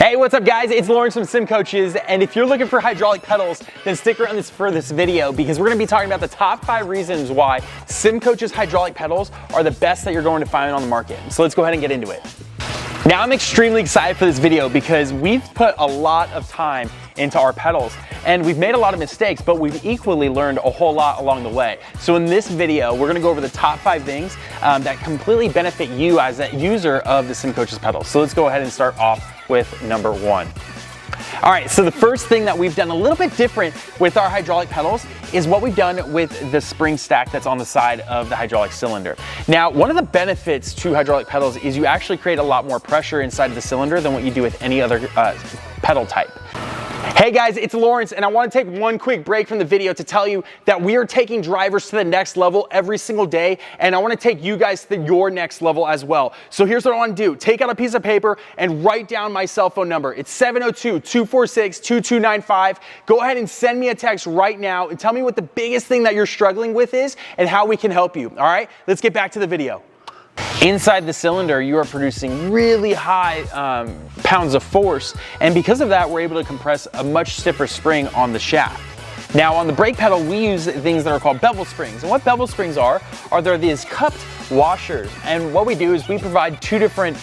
Hey, what's up guys? It's Lawrence from Sim Coaches, and if you're looking for hydraulic pedals, then stick around for this video because we're gonna be talking about the top 5 reasons why Sim Coaches hydraulic pedals are the best that you're going to find on the market. So let's go ahead and get into it. Now I'm extremely excited for this video because we've put a lot of time into our pedals and we've made a lot of mistakes, but we've equally learned a whole lot along the way. So in this video, we're gonna go over the top 5 things that completely benefit you as a user of the Sim Coaches pedals. So let's go ahead and start off with number 1. All right, so the first thing that we've done a little bit different with our hydraulic pedals is what we've done with the spring stack that's on the side of the hydraulic cylinder. Now, one of the benefits to hydraulic pedals is you actually create a lot more pressure inside of the cylinder than what you do with any other pedal type. Hey guys, it's Lawrence, and I want to take one quick break from the video to tell you that we are taking drivers to the next level every single day, and I want to take you guys to your next level as well. So here's what I want to do. Take out a piece of paper and write down my cell phone number. It's 702-246-2295. Go ahead and send me a text right now and tell me what the biggest thing that you're struggling with is and how we can help you. All right, let's get back to the video. Inside the cylinder, you are producing really high pounds of force, and because of that, we're able to compress a much stiffer spring on the shaft. Now on the brake pedal, we use things that are called bevel springs, and what bevel springs are they're these cupped washers, and what we do is we provide 2 different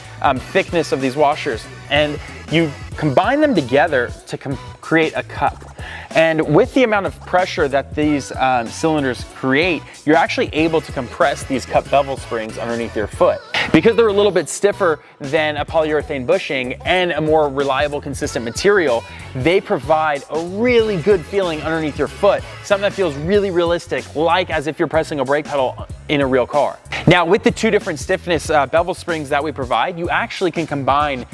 thickness of these washers, and you combine them together to create a cup. And with the amount of pressure that these cylinders create, you're actually able to compress these cup bevel springs underneath your foot. Because they're a little bit stiffer than a polyurethane bushing and a more reliable, consistent material, they provide a really good feeling underneath your foot, something that feels really realistic, like as if you're pressing a brake pedal in a real car. Now, with the 2 different stiffness bevel springs that we provide, you actually can combine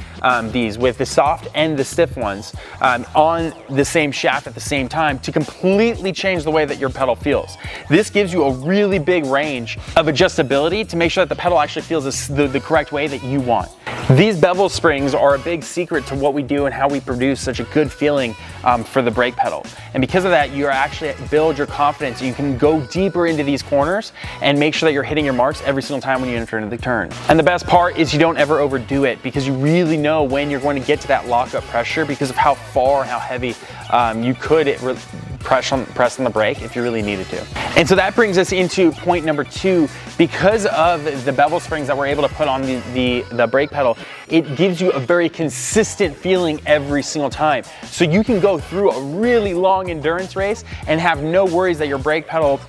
these with the soft and the stiff ones on the same shaft at the same time to completely change the way that your pedal feels. This gives you a really big range of adjustability to make sure that the pedal actually feels the correct way that you want. These bevel springs are a big secret to what we do and how we produce such a good feeling for the brake pedal. And because of that, you actually build your confidence. You can go deeper into these corners and make sure that you're hitting your marks every single time when you enter into the turn. And the best part is you don't ever overdo it because you really know when you're going to get to that lockup pressure because of how far and how heavy you could press on the brake if you really needed to. And so that brings us into point number 2. Because of the bevel springs that we're able to put on the brake pedal, it gives you a very consistent feeling every single time. So you can go through a really long endurance race and have no worries that your brake pedal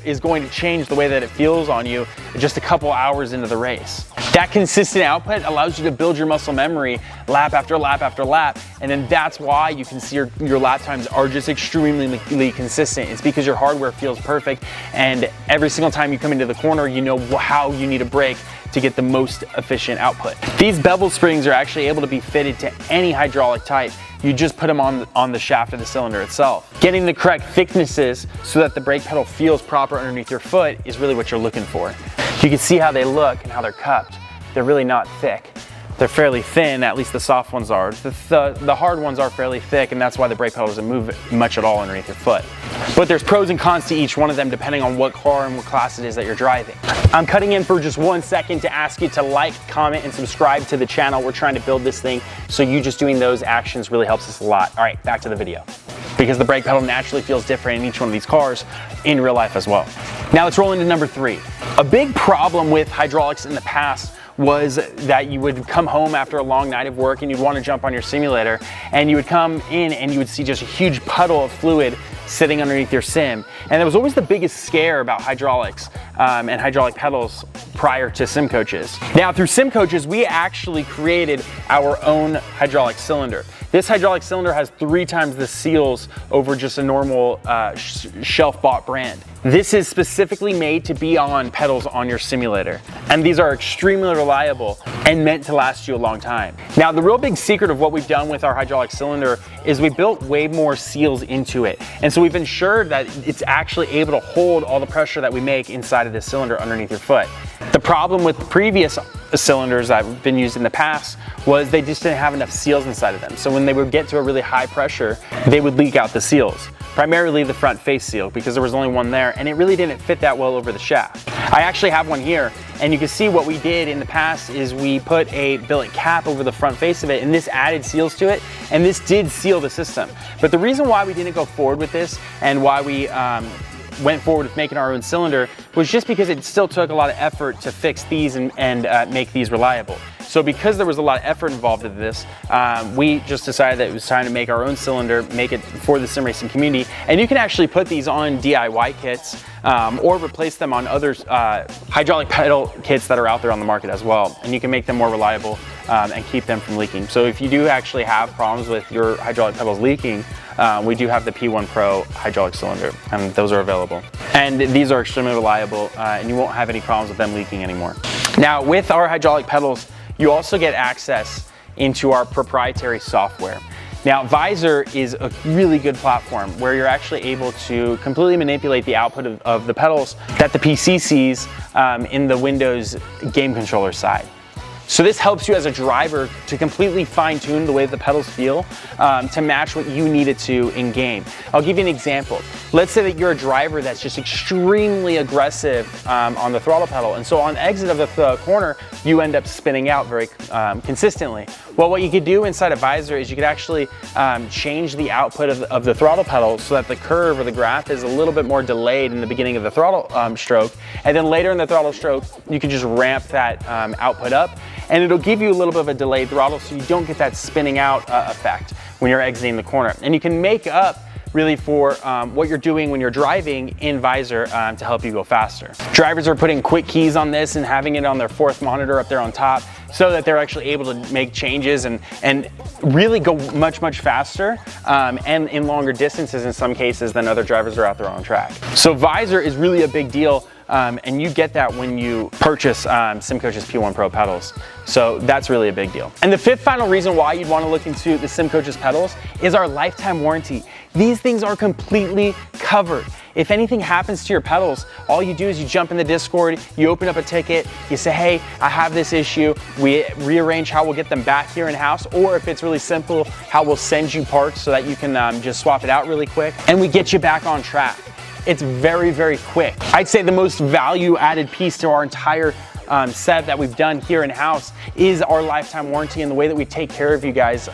is going to change the way that it feels on you just a couple hours into the race. That consistent output allows you to build your muscle memory lap after lap after lap, and then that's why you can see your lap times are just extremely consistent. It's because your hardware feels perfect, and every single time you come into the corner, you know how you need to brake to get the most efficient output. These bevel springs are actually able to be fitted to any hydraulic type. You just put them on the shaft of the cylinder itself. Getting the correct thicknesses so that the brake pedal feels proper underneath your foot is really what you're looking for. You can see how they look and how they're cupped. They're really not thick. They're fairly thin, at least the soft ones are. The hard ones are fairly thick, and that's why the brake pedal doesn't move much at all underneath your foot. But there's pros and cons to each one of them depending on what car and what class it is that you're driving. I'm cutting in for just 1 second to ask you to like, comment, and subscribe to the channel. We're trying to build this thing, so you just doing those actions really helps us a lot. All right, back to the video. Because the brake pedal naturally feels different in each one of these cars in real life as well. Now let's roll into number 3. A big problem with hydraulics in the past was that you would come home after a long night of work and you'd want to jump on your simulator, and you would come in and you would see just a huge puddle of fluid sitting underneath your sim. And that was always the biggest scare about hydraulics and hydraulic pedals prior to Sim Coaches. Now through Sim Coaches, we actually created our own hydraulic cylinder. This hydraulic cylinder has 3 times the seals over just a normal shelf-bought brand. This is specifically made to be on pedals on your simulator, and these are extremely reliable and meant to last you a long time. Now, the real big secret of what we've done with our hydraulic cylinder is we built way more seals into it, and so we've ensured that it's actually able to hold all the pressure that we make inside of this cylinder underneath your foot. The problem with the previous cylinders that have been used in the past was they just didn't have enough seals inside of them. So when they would get to a really high pressure, they would leak out the seals. primarily the front face seal, because there was only one there and it really didn't fit that well over the shaft. I actually have one here, and you can see what we did in the past is we put a billet cap over the front face of it, and this added seals to it, and this did seal the system. But the reason why we didn't go forward with this and why we went forward with making our own cylinder was just because it still took a lot of effort to fix these and make these reliable. So because there was a lot of effort involved in this, we just decided that it was time to make our own cylinder, make it for the sim racing community. And you can actually put these on DIY kits or replace them on other hydraulic pedal kits that are out there on the market as well. And you can make them more reliable and keep them from leaking. So if you do actually have problems with your hydraulic pedals leaking, we do have the P1 Pro hydraulic cylinder, and those are available. And these are extremely reliable, and you won't have any problems with them leaking anymore. Now, with our hydraulic pedals, you also get access into our proprietary software. Now, Visor is a really good platform where you're actually able to completely manipulate the output of the pedals that the PC sees in the Windows game controller side. So this helps you as a driver to completely fine tune the way the pedals feel to match what you need it to in game. I'll give you an example. Let's say that you're a driver that's just extremely aggressive on the throttle pedal, and so on exit of the corner, you end up spinning out very consistently. Well, what you could do inside of Visor is you could actually change the output of the throttle pedal so that the curve or the graph is a little bit more delayed in the beginning of the throttle stroke, and then later in the throttle stroke, you can just ramp that output up, and it'll give you a little bit of a delayed throttle so you don't get that spinning out effect when you're exiting the corner. And you can make up really for what you're doing when you're driving in Visor to help you go faster. Drivers are putting quick keys on this and having it on their fourth monitor up there on top so that they're actually able to make changes and really go much, much faster and in longer distances in some cases than other drivers are out there on track. So Visor is really a big deal. And you get that when you purchase SimCoach's P1 Pro pedals. So that's really a big deal. And the fifth final reason why you'd want to look into the SimCoach's pedals is our lifetime warranty. These things are completely covered. If anything happens to your pedals, all you do is you jump in the Discord, you open up a ticket, you say, hey, I have this issue. We rearrange how we'll get them back here in-house, or if it's really simple, how we'll send you parts so that you can just swap it out really quick, and we get you back on track. It's very, very quick. I'd say the most value-added piece to our entire setup that we've done here in-house is our lifetime warranty and the way that we take care of you guys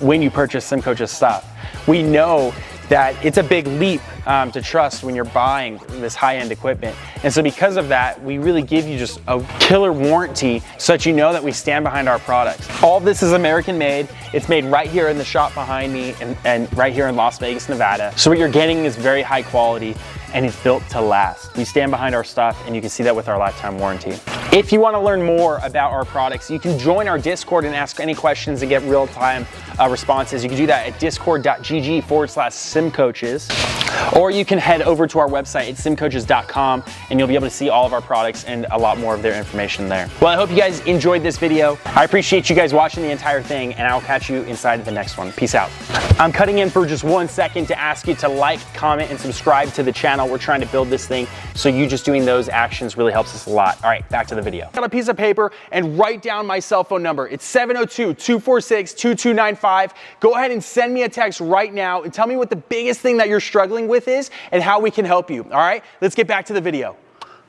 when you purchase SimCoach's stuff. We know that it's a big leap to trust when you're buying this high-end equipment. And so because of that, we really give you just a killer warranty so that you know that we stand behind our products. All of this is American made. It's made right here in the shop behind me and right here in Las Vegas, Nevada. So what you're getting is very high quality and it's built to last. We stand behind our stuff and you can see that with our lifetime warranty. If you want to learn more about our products, you can join our Discord and ask any questions and get real-time responses. You can do that at discord.gg/simcoaches, or you can head over to our website at simcoaches.com and you'll be able to see all of our products and a lot more of their information there. Well, I hope you guys enjoyed this video. I appreciate you guys watching the entire thing, and I'll catch you inside the next one. Peace out. I'm cutting in for just 1 second to ask you to like, comment, and subscribe to the channel. We're trying to build this thing, so you just doing those actions really helps us a lot. All right, back to the video. Got a piece of paper and write down my cell phone number. It's 702-246-2295. Go ahead and send me a text right now and tell me what the biggest thing that you're struggling with is and how we can help you. All right, let's get back to the video.